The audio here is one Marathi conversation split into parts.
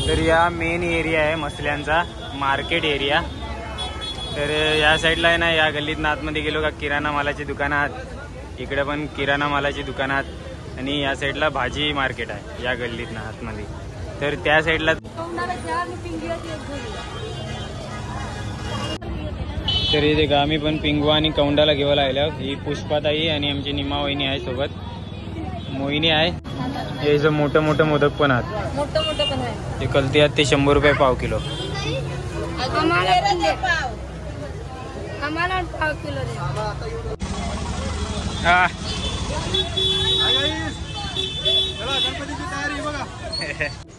तर या मेन एरिया आहे मसल्यांचा, मार्केट एरिया। तर या साईडला आहे ना, या गल्लीतनं आतमध्ये गेलो का किराणा मालाची दुकानं आहेत, इकडे पण किराणा मालाची दुकानं आहेत आणि या साईडला भाजी मार्केट आहे या गल्लीतनं आतमध्ये। तर त्या साईडला तर इथे का आम्ही पण पिंगू आणि कौंडाला घेऊन आलो। ही पुष्पाताई आणि आमची निमा वहिनी आहे सोबत, मोहिनी आहे। हे जो मोठं मोठं मोदक पण आहेत, मोठं मोठं पण आहे ते कलती आहेत, ते 100 रुपये पाव किलो। आम्हाला पाव किलो दे।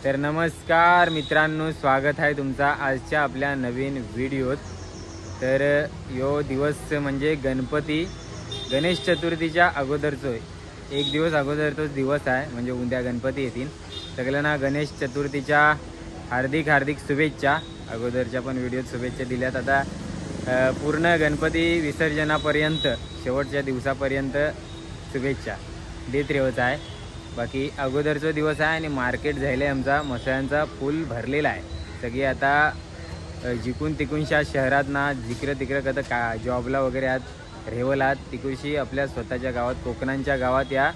तर नमस्कार मित्रांनो, स्वागत आहे तुमचा आजच्या आपल्या नवीन व्हिडिओत। तर यो दिवस म्हणजे गणेश चतुर्थीच्या अगोदरचो, एक दिवस अगोदरचोच दिवस आहे, म्हणजे उद्या गणपती येतील। सगळ्यांना गणेश चतुर्थीच्या हार्दिक हार्दिक शुभेच्छा। अगोदरच्या पण व्हिडिओत शुभेच्छा दिल्यात, आता पूर्ण गणपती विसर्जनापर्यंत शेवटच्या दिवसापर्यंत शुभेच्छा देत राहत आहे। बाकी अगोदरचा दिवस आहे आणि मार्केट झाले आमचा मसळ्यांचा फुल भरलेला आहे। सगळे आता जिकून तिकूनशा शहरात ना, जिकडं तिकडं कधी का जॉबला वगैरे आहात, रेवलात तिकुशी आपल्या स्वतःच्या गावात, कोकणांच्या गावात या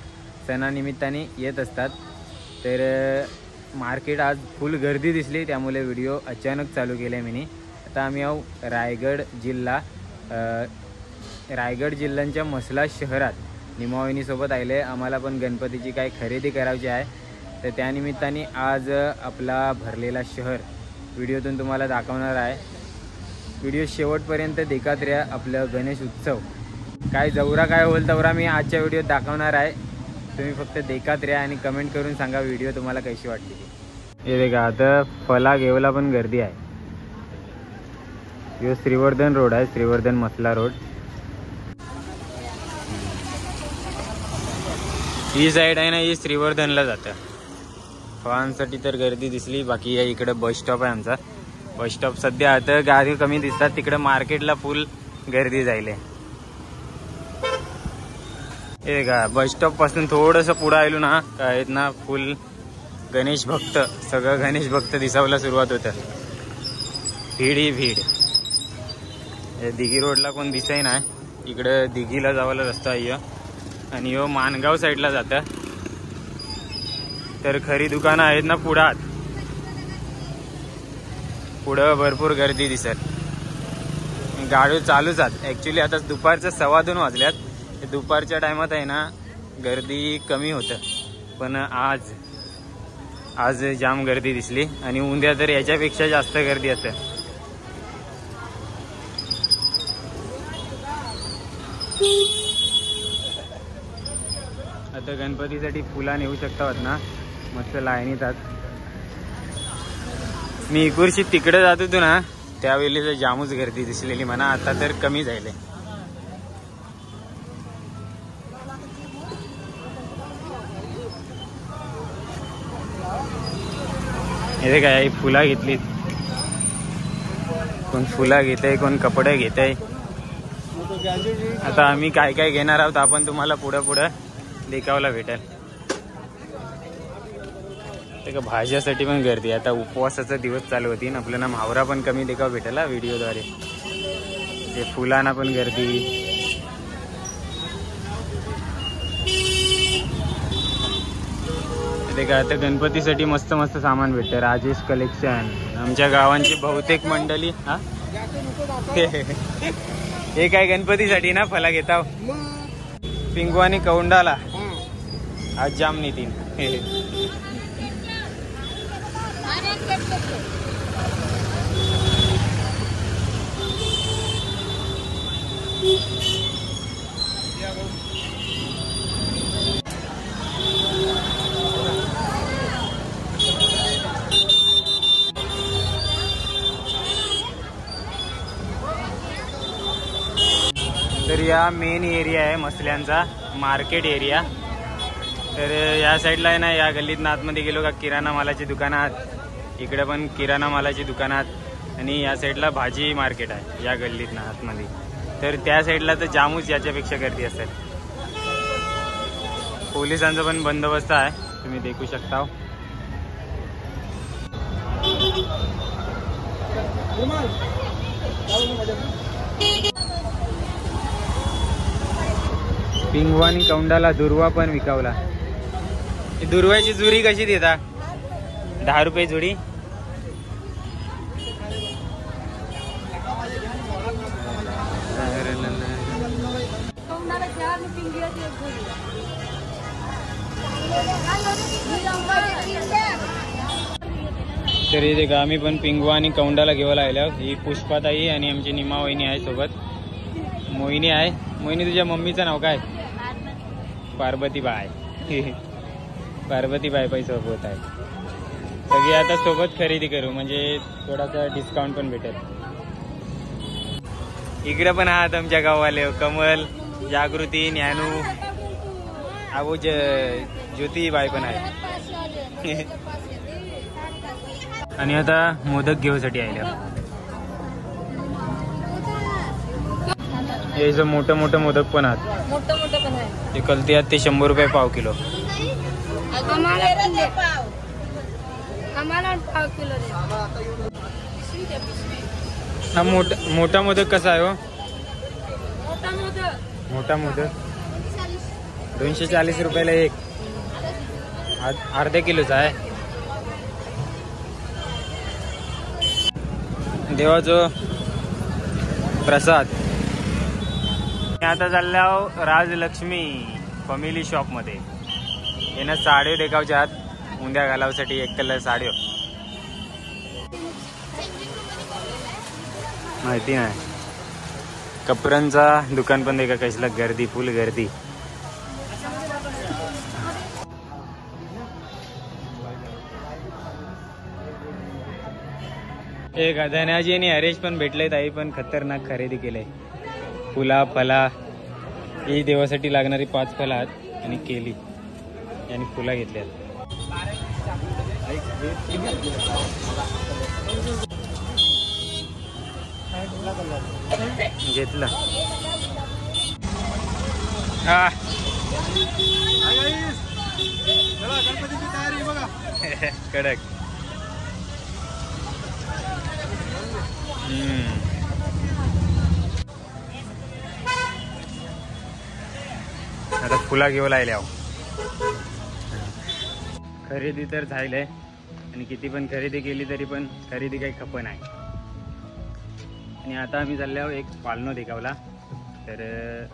सणानिमित्ताने येत असतात। तर मार्केट आज फुल गर्दी दिसली, त्यामुळे व्हिडिओ अचानक चालू केले मी। आता आम्ही आहो रायगड जिल्ह्यांच्या मसला शहरात निमावणीसोबत आले। आम्हाला पण गणपतीची काही खरेदी करायची आहे, तर त्यानिमित्ताने आज आपला भरलेला शहर व्हिडिओतून तुम्हाला दाखवणार आहे। व्हिडिओ शेवटपर्यंत देखत राहा। आपलं गणेश उत्सव काय जवरा काय होईल तवरा मी आजच्या व्हिडिओत दाखवणार आहे, तुम्ही फक्त देखत राहा आणि कमेंट करून सांगा व्हिडिओ तुम्हाला कशी वाटली। हे देखा, आता फला घेवला पण गर्दी आहे। यो श्रीवर्धन रोड आहे, श्रीवर्धन मसला रोड। ही साईड आहे ना, ही श्रीवर्धनला जातं। फळांसाठी तर गर्दी दिसली। बाकी या इकडे बस स्टॉप आहे आमचा, बस स्टॉप सध्या आता गाडी कमी दिसतात, तिकडे मार्केटला फुल गर्दी जायले। हे का बस स्टॉप पासून थोडंसं पुढे आलो ना, आहेत ना फुल गणेश भक्त, सगळं गणेश भक्त दिसायला सुरुवात होतं। भीड ही भीड। दिघी रोडला कोण दिसाय ना, इकडे दिघीला जावाला रस्ता आहे आणि यो मानगाव साईडला जातं। तर खरी दुकानं आहेत ना पुढात, पुढं भरपूर गर्दी दिसत। गाडी चालूच आहेत ॲक्च्युली। आता दुपारचं 2:15 वाजल्यात, दुपारच्या टायमात आहे ना गर्दी कमी होतं, पण आज जाम गर्दी दिसली आणि उद्या तर याच्यापेक्षा जास्त गर्दी असेल। आता गणपतीसाठी फुला नेऊ शकतात ना, मस्त लाईनीत आहात। मी इकुर्शी तिकडे जात होतो ना, त्यावेळी तर जामच गर्दी दिसलेली म्हणा, आता तर कमी झाले। हे काय फुला घेतलीत, कोण फुला घेत आहे, कोण कपडे घेत आहे। आता आम्ही काय काय घेणार आहोत आपण तुम्हाला पुढं देखावला भेटेल। ते का भाज्यासाठी पण गर्दी, आता उपवासाचा दिवस चालू होती ना, आपल्याला मावरा पण कमी देखाव भेटेल व्हिडिओद्वारे। ते फुलांना पण गर्दी। ते का आता गणपतीसाठी मस्त मस्त सामान भेटतं, राजेश कलेक्शन, आमच्या गावांची बहुतेक मंडळी। हा हे काय गणपतीसाठी ना फला घेताव, पिंगू आणि कौंडाला आज जाम नितीन। तर या मेन एरिया आहे मसल्यांचा, मार्केट एरिया। तर या साईडला आहे ना, या गल्लीतनं आतमध्ये गेलो का किराणा मालाची दुकानं आहेत, इकडे पण किराणा मालाची दुकानं आहेत आणि या साईडला भाजी मार्केट आहे या गल्लीतनं आतमध्ये। तर त्या साईडला तर जामूच याच्यापेक्षा गर्दी असेल। पोलिसांचा पण बंदोबस्त आहे, तुम्ही देखू शकता। पिंगवा आणि कौंडाला दुर्वा पण विकावला. दुर्वाची जुडी कशी देता? 10 रुपये जुडी. तर इथे का आम्ही पण पिंगवा आणि कौंडाला घेऊन आलो. ही पुष्पाताई आणि आमची निमा वहिनी आहे सोबत. मोहिनी आहे. मोहिनी तुझ्या मम्मीचं नाव काय? पार्वतीबाई. पार्वतीबाई सोबत आहे. सगळी आता सोबत खरेदी करू म्हणजे थोडासा डिस्काउंट पण भेटेल. इकडे पण आहात आमच्या गाववाले कमल, जागृती, ज्ञानू, अबो ज्योतिबाई पण आहे. आणि आता मोदक घेऊसाठी आले. हे जो मोठं मोठं मोदक पण आहात. मोठं मोठं पण आहे. ते कलते आहेत ते 100 रुपये पाव किलो. आम्हाला पाव किलो दे. हा मोठा मोदक कसा आहे हो? मोठा मोदक 240 रुपयाला एक. अर्ध्या किलोचा आहे. देवाचं प्रसाद. आता चाललो राजलक्ष्मी फॅमिली शॉप मध्ये. यांना साड्यो देखावच्या आत उंद्या घालावसाठी एक कलर साड्यो माहिती नाही. कपड्यांचा दुकान पण देखा कसला गर्दी, फुल गर्दी. एक धनाजी आणि हरेश पण भेटले. ताई पण खतरनाक खरेदी केले. फुला फला ही देवासाठी लागणारी 5 फळं आहेत आणि केली आणि फुला घेतल्या. घेतलं. हा कडक. आता फुला घेऊ लागल्या. खरेदी तर झालंय आणि किती पण खरेदी केली तरी पण खरेदी काही खप नाही. आणि आता आम्ही चाललो एक पालनो देखावला. तर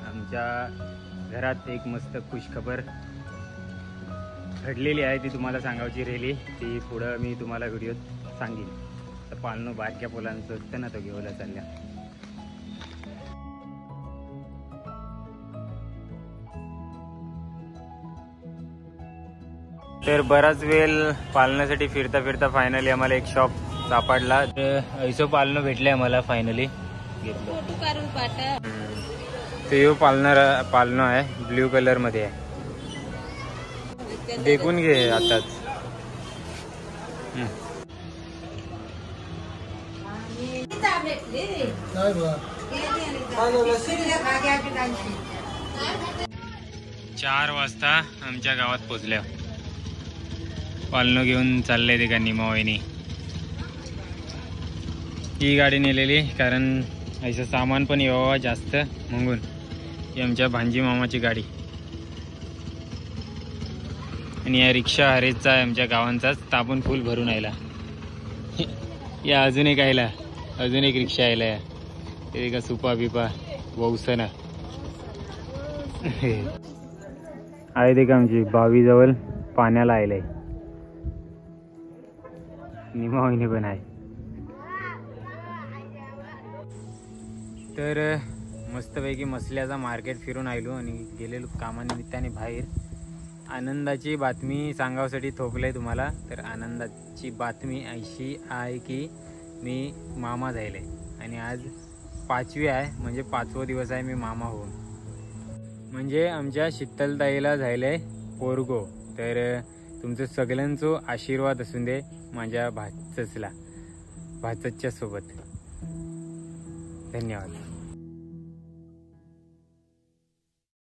आमच्या घरात एक मस्त खुशखबर घडलेली आहे. ती तुम्हाला सांगायची राहिली. ती पुढं मी तुम्हाला व्हिडिओत सांगेन. तर पालनो बारक्या पोलांचं असतं ना, तो घेऊला चालल्या. तर बराच वेळ पालनासाठी फिरता फिरता फायनली आम्हाला एक शॉप सापडला. ऐसो पालनो भेटले आम्हाला. फायनली घेतलं. ते पालनो आहे. ब्ल्यू कलर मध्ये आहे. देखून घे आताच. चार वाजता आमच्या गावात पोचल्या. पालनो घेऊन चालले ते का निमा वहिनी. ही गाडी नेलेली कारण असं सामान पण यावं जास्त म्हणून. ही आमच्या भांजी मामाची गाडी. आणि या रिक्षा हरेचचा आहे आमच्या गावांचाच. तापून फुल भरून आयला. या अजून एक आयला. अजून एक रिक्षा आयला. या ते का सुपा बिपा वौसना आहे ते का आमची बावी जवळ पाण्याला आयलंय. निमा वहिनी पण आहे. तर मस्तपैकी मसल्याचा मार्केट फिरून आलो आणि गेलेलो कामानिमित्ताने बाहेर. आनंदाची बातमी सांगावसाठी थोपलंय तुम्हाला. तर आनंदाची बातमी अशी आहे की मी मामा झाले आणि आज 5वी आहे. म्हणजे 5वा दिवस आहे मी मामा होऊन. म्हणजे आमच्या शीतलताईला झालंय पोरगो. तर तुमचं सगळ्यांचं आशीर्वाद असून दे माझ्या भाचचला भाचच्या सोबत. धन्यवाद.